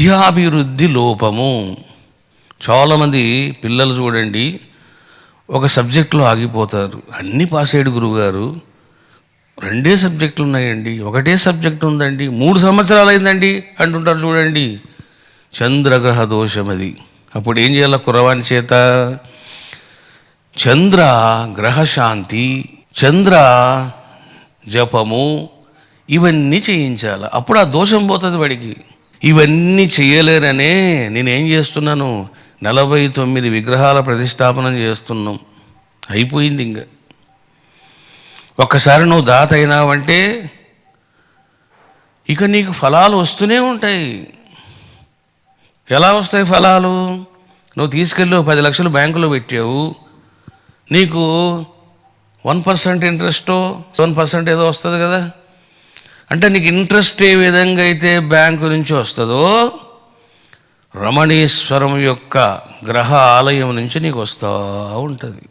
విద్యాభివృద్ధి లోపము. చాలామంది పిల్లలు చూడండి, ఒక సబ్జెక్టులో ఆగిపోతారు. అన్నీ పాస్ అయ్యాడు గురువుగారు, 2 సబ్జెక్టులు ఉన్నాయండి, 1 సబ్జెక్టు ఉందండి, 3 సంవత్సరాలు అయిందండి అంటుంటారు చూడండి. చంద్రగ్రహ దోషం అది. అప్పుడు ఏం చేయాలి కుర్రవాని చేత? చంద్ర గ్రహశాంతి, చంద్ర జపము ఇవన్నీ చేయించాలి. అప్పుడు ఆ దోషం పోతుంది వాడికి. ఇవన్నీ చేయలేరనే నేనేం చేస్తున్నాను, 49 విగ్రహాల ప్రతిష్టాపనం చేస్తున్నాం. అయిపోయింది. ఇంకా ఒక్కసారి నువ్వు దాత అయినావంటే ఇక నీకు ఫలాలు వస్తూనే ఉంటాయి. ఎలా వస్తాయి ఫలాలు? నువ్వు తీసుకెళ్ళి 10 లక్షలు బ్యాంకులో పెట్టావు, నీకు 1% ఇంట్రెస్టో 7% ఏదో వస్తుంది కదా. అంటే నీకు ఇంట్రెస్ట్ ఏ విధంగా అయితే బ్యాంకు నుంచి వస్తుందో, రమణీశ్వరం యొక్క గ్రహ ఆలయం నుంచి నీకు వస్తూ ఉంటుంది.